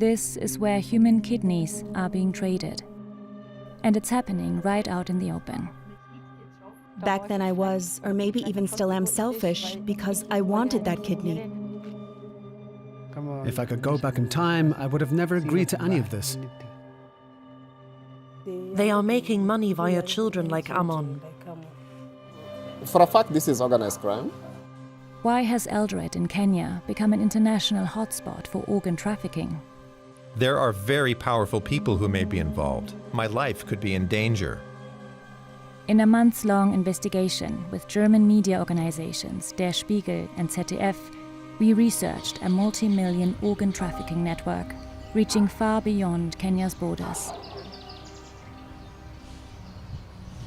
This is where human kidneys are being traded. And it's happening right out in the open. Back then I was, or maybe even still am, selfish because I wanted that kidney. If I could go back in time, I would have never agreed to any of this. They are making money via children like Amon. For a fact, this is organized crime. Why has Eldoret in Kenya become an international hotspot for organ trafficking? There are very powerful people who may be involved. My life could be in danger. In a months-long investigation with German media organizations Der Spiegel and ZDF, we researched a multi-million organ trafficking network reaching far beyond Kenya's borders.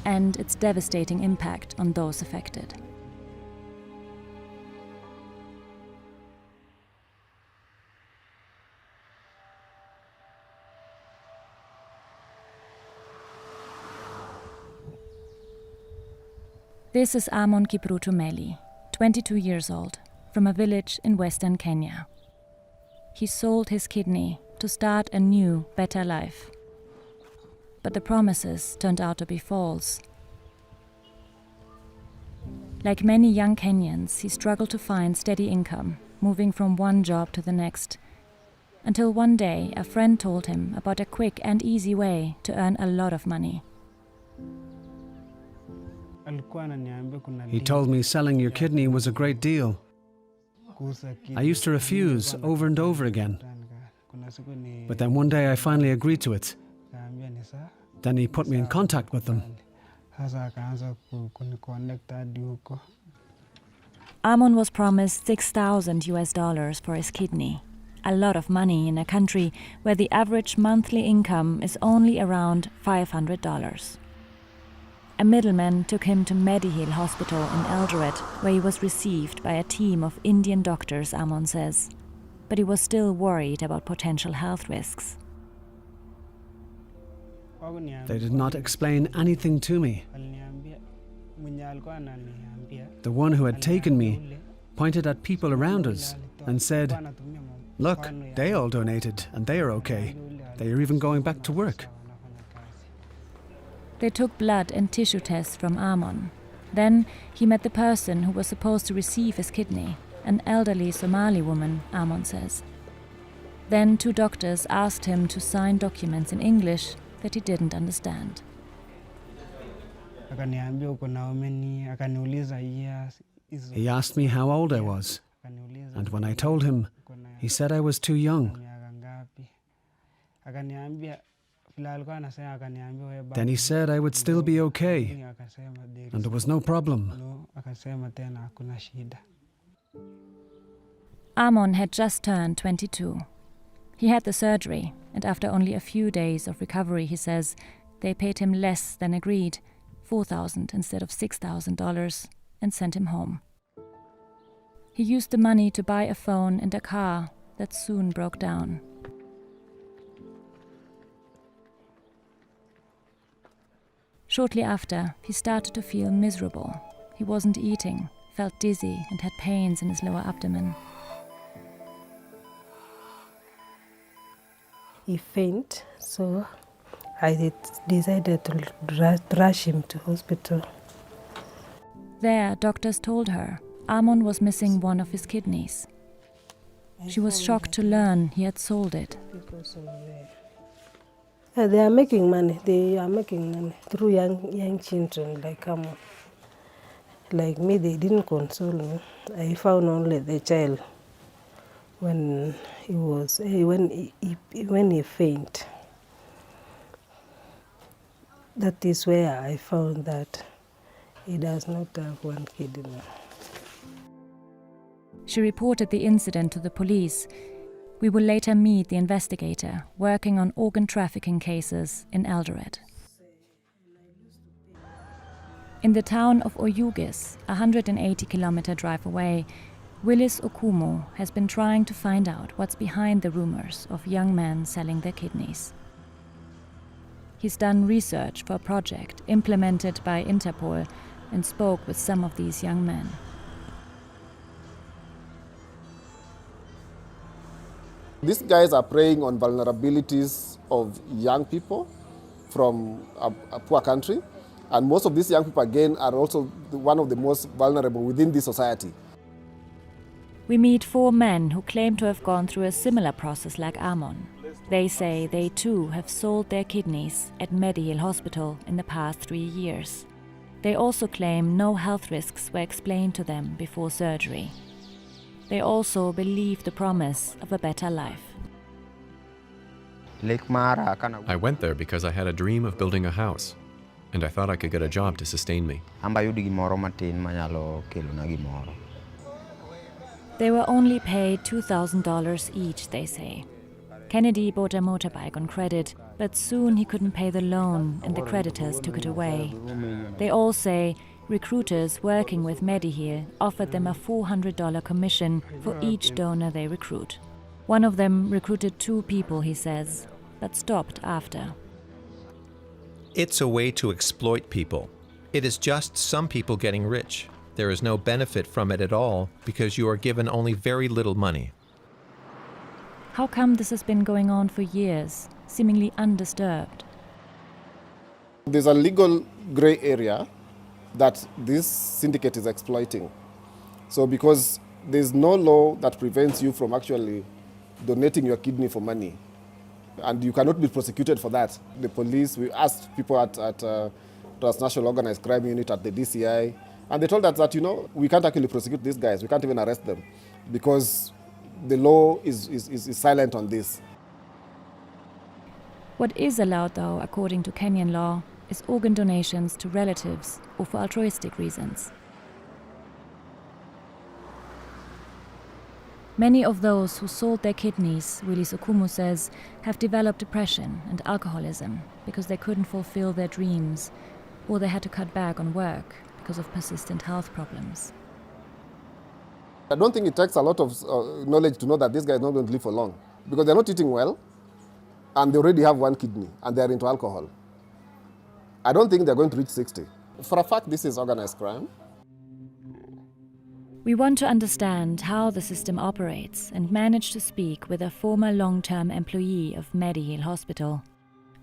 And its devastating impact on those affected. This is Amon Kipruto Meli, 22 years old, from a village in western Kenya. He sold his kidney to start a new, better life. But the promises turned out to be false. Like many young Kenyans, he struggled to find steady income, moving from one job to the next, until one day a friend told him about a quick and easy way to earn a lot of money. He told me selling your kidney was a great deal. I used to refuse over and over again. But then one day I finally agreed to it. Then he put me in contact with them. Amon was promised $6,000 for his kidney, a lot of money in a country where the average monthly income is only around $500. A middleman took him to Mediheal Hospital in Eldoret, where he was received by a team of Indian doctors, Amon says. But he was still worried about potential health risks. They did not explain anything to me. The one who had taken me pointed at people around us and said, "Look, they all donated and they are okay. They are even going back to work." They took blood and tissue tests from Amon. Then he met the person who was supposed to receive his kidney, an elderly Somali woman, Amon says. Then 2 doctors asked him to sign documents in English that he didn't understand. He asked me how old I was, and when I told him, he said I was too young. Then he said I would still be okay, and there was no problem. Amon had just turned 22. He had the surgery, and after only a few days of recovery, he says, they paid him less than agreed, $4,000 instead of $6,000, and sent him home. He used the money to buy a phone and a car that soon broke down. Shortly after, he started to feel miserable. He wasn't eating, felt dizzy, and had pains in his lower abdomen. He fainted, so I decided to rush him to hospital. There, doctors told her Amon was missing one of his kidneys. She was shocked to learn he had sold it. They are making money. They are making money through young children like me. They didn't console me. I found only the child when he fainted. That is where I found that he does not have one kidney. She reported the incident to the police. We will later meet the investigator working on organ trafficking cases in Eldoret. In the town of Oyugis, a 180-kilometer drive away, Willis Okumu has been trying to find out what's behind the rumors of young men selling their kidneys. He's done research for a project implemented by Interpol and spoke with some of these young men. These guys are preying on vulnerabilities of young people from a poor country. And most of these young people, again, are also one of the most vulnerable within this society. We meet 4 men who claim to have gone through a similar process like Amon. They say they too have sold their kidneys at Mediheal Hospital in the past 3 years. They also claim no health risks were explained to them before surgery. They also believe the promise of a better life. I went there because I had a dream of building a house, and I thought I could get a job to sustain me. They were only paid $2,000 each, they say. Kennedy bought a motorbike on credit, but soon he couldn't pay the loan and the creditors took it away. They all say recruiters working with Mediheal offered them a $400 commission for each donor they recruit. One of them recruited 2 people, he says, but stopped after. It's a way to exploit people. It is just some people getting rich. There is no benefit from it at all because you are given only very little money. How come this has been going on for years, seemingly undisturbed? There's a legal gray area that this syndicate is exploiting. So because there's no law that prevents you from actually donating your kidney for money, and you cannot be prosecuted for that. The police, we asked people at Transnational Organized Crime Unit at the DCI, and they told us that, we can't actually prosecute these guys, we can't even arrest them, because the law is silent on this. What is allowed, though, according to Kenyan law, is organ donations to relatives or for altruistic reasons. Many of those who sold their kidneys, Willis Okumu says, have developed depression and alcoholism because they couldn't fulfill their dreams, or they had to cut back on work because of persistent health problems. I don't think it takes a lot of knowledge to know that this guy is not going to live for long, because they're not eating well, and they already have 1 kidney, and they're into alcohol. I don't think they're going to reach 60. For a fact, this is organized crime. We want to understand how the system operates and managed to speak with a former long-term employee of Mediheal Hospital.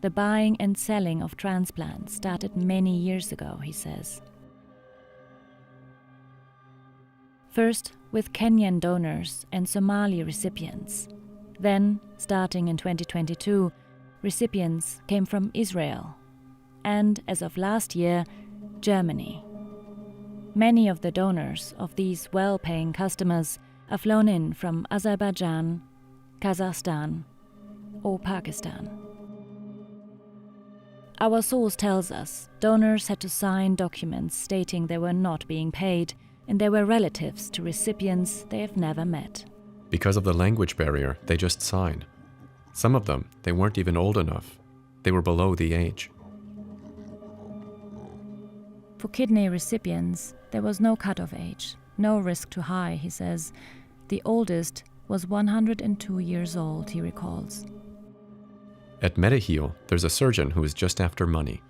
The buying and selling of transplants started many years ago, he says. First with Kenyan donors and Somali recipients. Then, starting in 2022, recipients came from Israel and, as of last year, Germany. Many of the donors of these well-paying customers are flown in from Azerbaijan, Kazakhstan, or Pakistan. Our source tells us donors had to sign documents stating they were not being paid and they were relatives to recipients they have never met. Because of the language barrier, they just signed. Some of them, they weren't even old enough. They were below the age. For kidney recipients, there was no cut-off age, no risk too high, he says. The oldest was 102 years old, he recalls. At Mediheal, there's a surgeon who is just after money.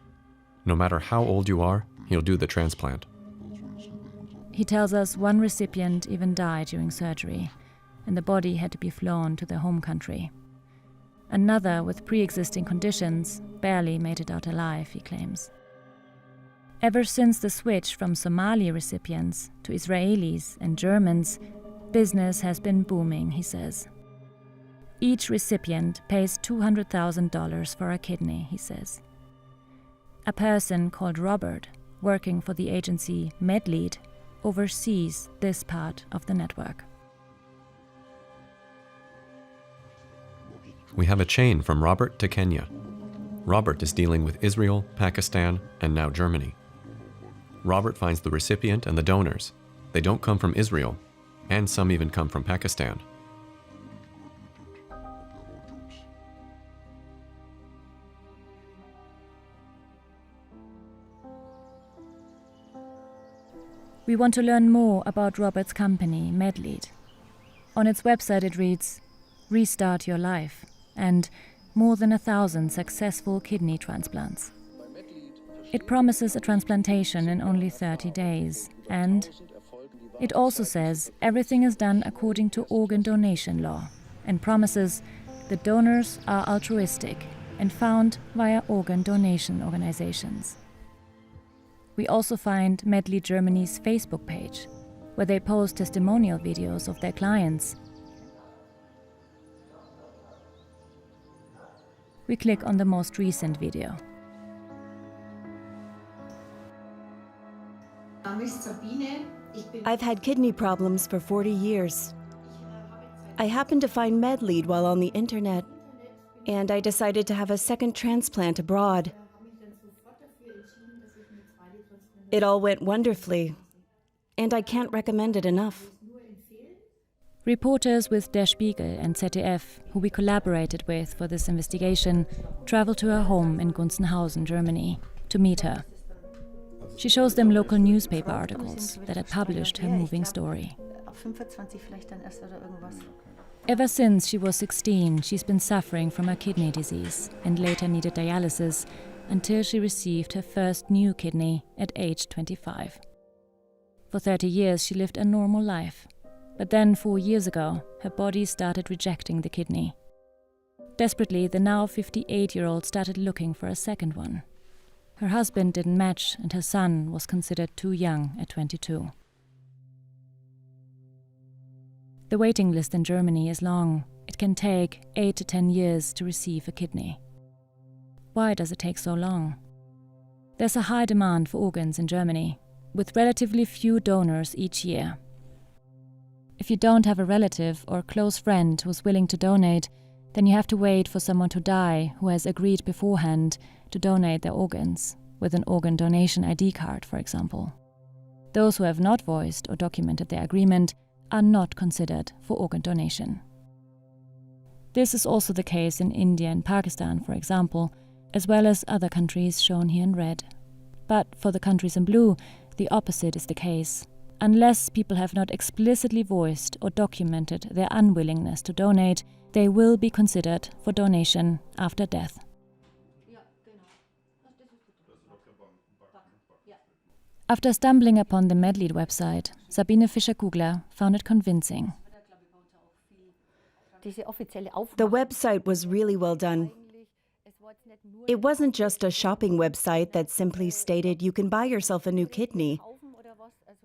No matter how old you are, he'll do the transplant. He tells us one recipient even died during surgery, and the body had to be flown to their home country. Another with pre-existing conditions barely made it out alive, he claims. Ever since the switch from Somali recipients to Israelis and Germans, business has been booming, he says. Each recipient pays $200,000 for a kidney, he says. A person called Robert, working for the agency MedLead, oversees this part of the network. We have a chain from Robert to Kenya. Robert is dealing with Israel, Pakistan, and now Germany. Robert finds the recipient and the donors. They don't come from Israel, and some even come from Pakistan. We want to learn more about Robert's company, MedLead. On its website it reads, "Restart your life," and more than 1,000 successful kidney transplants. It promises a transplantation in only 30 days, and it also says everything is done according to organ donation law, and promises the donors are altruistic and found via organ donation organizations. We also find Medley Germany's Facebook page, where they post testimonial videos of their clients. We click on the most recent video. I've had kidney problems for 40 years. I happened to find MedLead while on the internet, and I decided to have a second transplant abroad. It all went wonderfully, and I can't recommend it enough. Reporters with Der Spiegel and ZDF, who we collaborated with for this investigation, traveled to her home in Gunzenhausen, Germany, to meet her. She shows them local newspaper articles that had published her moving story. Ever since she was 16, she's been suffering from a kidney disease and later needed dialysis until she received her first new kidney at age 25. For 30 years, she lived a normal life. But then 4 years ago, her body started rejecting the kidney. Desperately, the now 58-year-old started looking for a second one. Her husband didn't match, and her son was considered too young at 22. The waiting list in Germany is long. It can take 8 to 10 years to receive a kidney. Why does it take so long? There's a high demand for organs in Germany, with relatively few donors each year. If you don't have a relative or close friend who's willing to donate, then you have to wait for someone to die who has agreed beforehand to donate their organs, with an organ donation ID card, for example. Those who have not voiced or documented their agreement are not considered for organ donation. This is also the case in India and Pakistan, for example, as well as other countries shown here in red. But for the countries in blue, the opposite is the case. Unless people have not explicitly voiced or documented their unwillingness to donate, they will be considered for donation after death. After stumbling upon the MedLead website, Sabine Fischer-Kugler found it convincing. The website was really well done. It wasn't just a shopping website that simply stated you can buy yourself a new kidney.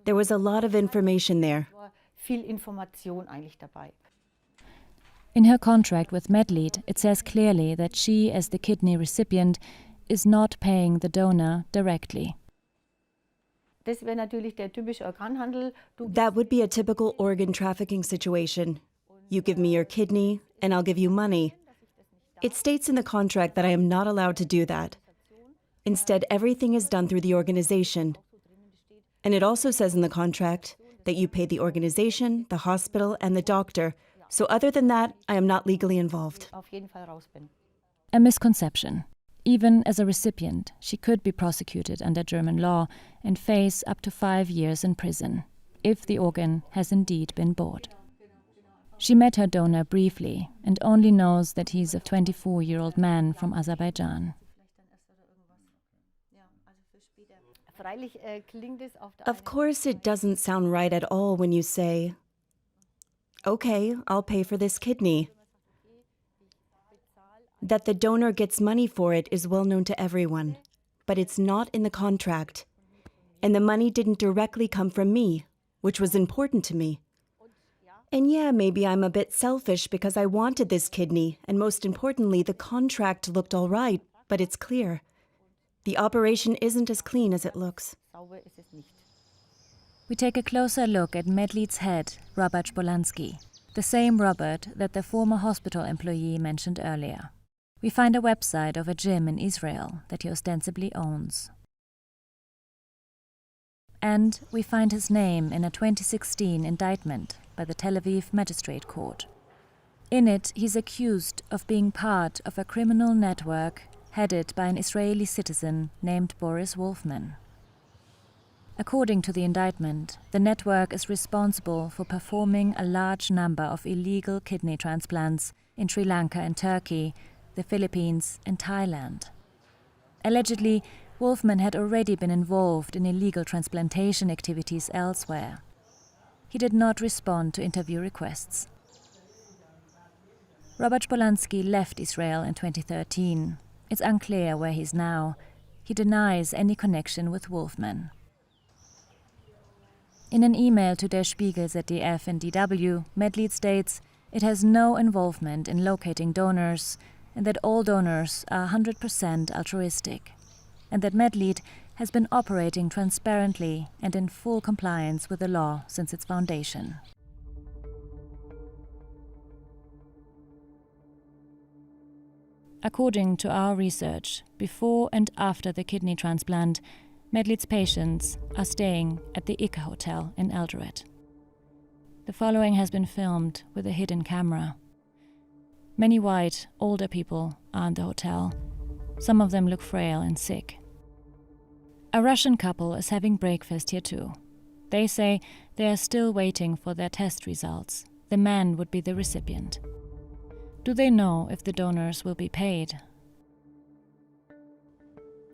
There was a lot of information there. In her contract with MedLead, it says clearly that she, as the kidney recipient, is not paying the donor directly. That would be a typical organ trafficking situation. You give me your kidney, and I'll give you money. It states in the contract that I am not allowed to do that. Instead, everything is done through the organization. And it also says in the contract that you pay the organization, the hospital, and the doctor. So other than that, I am not legally involved. A misconception. Even as a recipient, she could be prosecuted under German law and face up to 5 years in prison, if the organ has indeed been bought. She met her donor briefly and only knows that he's a 24-year-old man from Azerbaijan. Of course, it doesn't sound right at all when you say, "Okay, I'll pay for this kidney." That the donor gets money for it is well known to everyone, but it's not in the contract. And the money didn't directly come from me, which was important to me. And yeah, maybe I'm a bit selfish because I wanted this kidney, and most importantly, the contract looked all right, but it's clear. The operation isn't as clean as it looks. We take a closer look at MedLead's head, Robert Spolansky, the same Robert that the former hospital employee mentioned earlier. We find a website of a gym in Israel that he ostensibly owns. And we find his name in a 2016 indictment by the Tel Aviv Magistrate Court. In it, he's accused of being part of a criminal network headed by an Israeli citizen named Boris Wolfman. According to the indictment, the network is responsible for performing a large number of illegal kidney transplants in Sri Lanka and Turkey, the Philippines and Thailand. Allegedly, Wolfman had already been involved in illegal transplantation activities elsewhere. He did not respond to interview requests. Robert Polanski left Israel in 2013. It's unclear where he's now. He denies any connection with Wolfman. In an email to Der Spiegel, ZDF and DW, Medlead states it has no involvement in locating donors and that all donors are 100% altruistic, and that Medlead has been operating transparently and in full compliance with the law since its foundation. According to our research, before and after the kidney transplant, Medlead's patients are staying at the Ika Hotel in Eldoret. The following has been filmed with a hidden camera. Many white, older people are in the hotel. Some of them look frail and sick. A Russian couple is having breakfast here too. They say they are still waiting for their test results. The man would be the recipient. Do they know if the donors will be paid?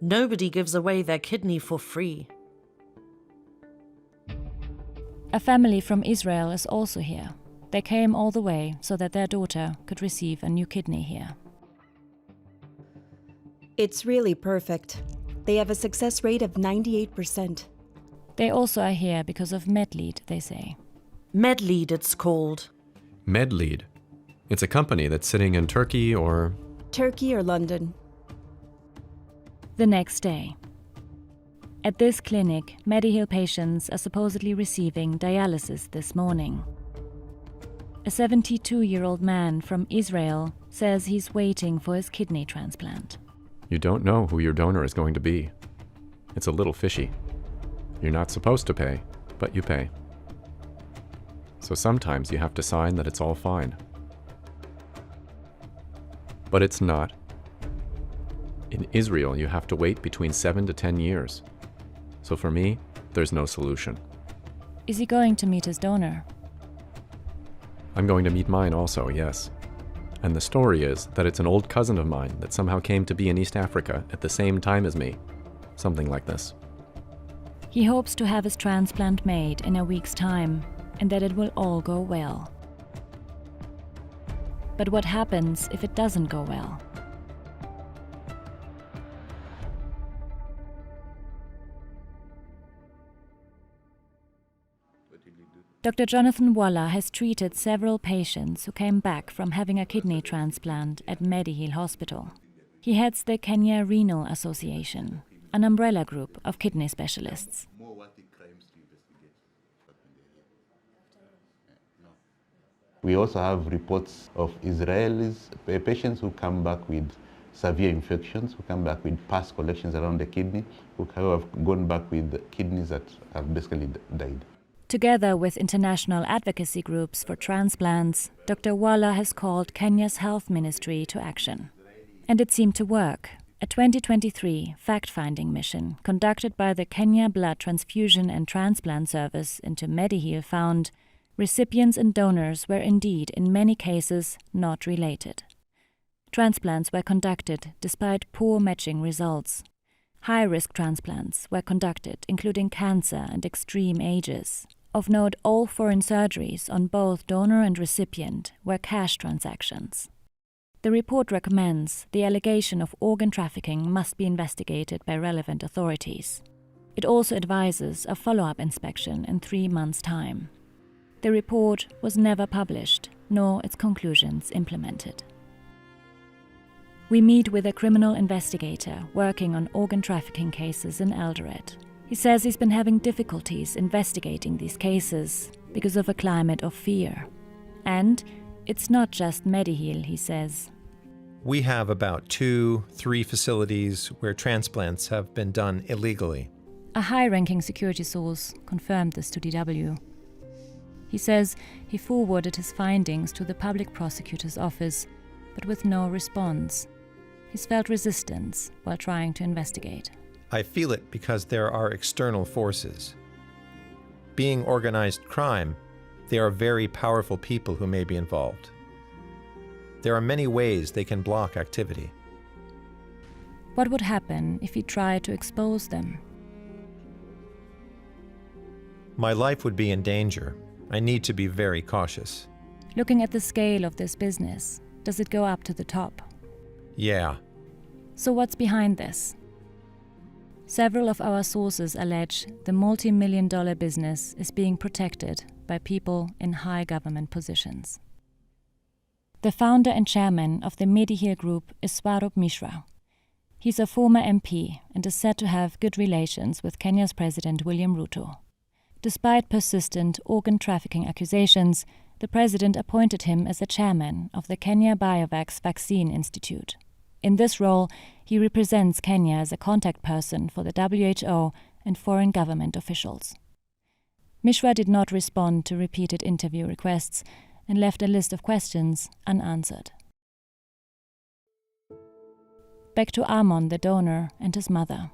Nobody gives away their kidney for free. A family from Israel is also here. They came all the way so that their daughter could receive a new kidney here. It's really perfect. They have a success rate of 98%. They also are here because of Medlead, they say. Medlead, it's called. Medlead. It's a company that's sitting in Turkey or London. The next day. At this clinic, Mediheal patients are supposedly receiving dialysis this morning. A 72-year-old man from Israel says he's waiting for his kidney transplant. you don't know who your donor is going to be. It's a little fishy. You're not supposed to pay, but you pay. So sometimes you have to sign that it's all fine. But it's not. In Israel, you have to wait between 7 to 10 years. So for me, there's no solution. Is he going to meet his donor? I'm going to meet mine also, yes. And the story is that it's an old cousin of mine that somehow came to be in East Africa at the same time as me. Something like this. He hopes to have his transplant made in a week's time, and that it will all go well. But what happens if it doesn't go well? Dr. Jonathan Waller has treated several patients who came back from having a kidney transplant at Mediheal Hospital. He heads the Kenya Renal Association, an umbrella group of kidney specialists. We also have reports of Israelis, patients who come back with severe infections, who come back with past collections around the kidney, who have gone back with kidneys that have basically died. Together with international advocacy groups for transplants, Dr. Waller has called Kenya's health ministry to action. And it seemed to work. A 2023 fact-finding mission conducted by the Kenya Blood Transfusion and Transplant Service into Mediheal found recipients and donors were indeed, in many cases, not related. Transplants were conducted despite poor matching results. High-risk transplants were conducted, including cancer and extreme ages. Of note, all foreign surgeries on both donor and recipient were cash transactions. The report recommends the allegation of organ trafficking must be investigated by relevant authorities. It also advises a follow-up inspection in 3 months' time. The report was never published, nor its conclusions implemented. We meet with a criminal investigator working on organ trafficking cases in Eldoret. He says he's been having difficulties investigating these cases because of a climate of fear. And it's not just Mediheal, he says. We have about 2-3 facilities where transplants have been done illegally. A high-ranking security source confirmed this to DW. He says he forwarded his findings to the public prosecutor's office, but with no response. He's felt resistance while trying to investigate. I feel it because there are external forces. Being organized crime, there are very powerful people who may be involved. There are many ways they can block activity. What would happen if he tried to expose them? My life would be in danger. I need to be very cautious. Looking at the scale of this business, Does it go up to the top? Yeah. So what's behind this? Several of our sources allege the multi-million-dollar business is being protected by people in high government positions. The founder and chairman of the Mediheal Group is Swarup Mishra. He's a former MP and is said to have good relations with Kenya's President William Ruto. Despite persistent organ trafficking accusations, the president appointed him as the chairman of the Kenya Biovax Vaccine Institute. In this role, he represents Kenya as a contact person for the WHO and foreign government officials. Mishra did not respond to repeated interview requests and left a list of questions unanswered. Back to Amon, the donor, and his mother.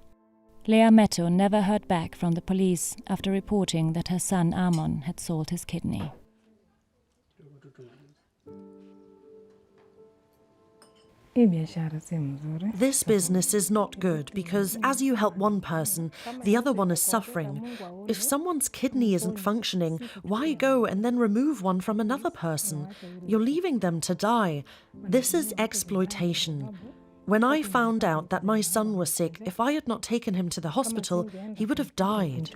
Leah Metto never heard back from the police after reporting that her son Amon had sold his kidney. This business is not good because as you help one person, the other one is suffering. If someone's kidney isn't functioning, why go and then remove one from another person? You're leaving them to die. This is exploitation. When I found out that my son was sick, if I had not taken him to the hospital, he would have died.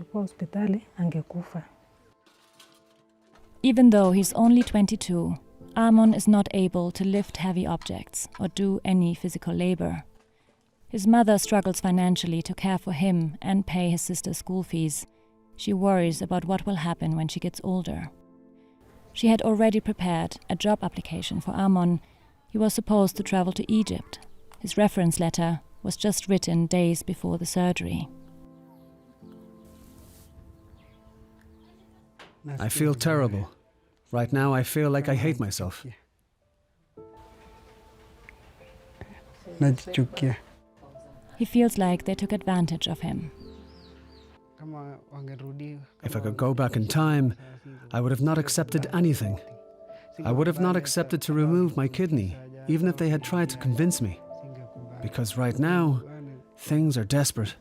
Even though he's only 22, Amon is not able to lift heavy objects or do any physical labor. His mother struggles financially to care for him and pay his sister's school fees. She worries about what will happen when she gets older. She had already prepared a job application for Amon. He was supposed to travel to Egypt. His reference letter was just written days before the surgery. I feel terrible. Right now, I feel like I hate myself. He feels like they took advantage of him. If I could go back in time, I would have not accepted anything. I would have not accepted to remove my kidney, even if they had tried to convince me. Because right now, things are desperate.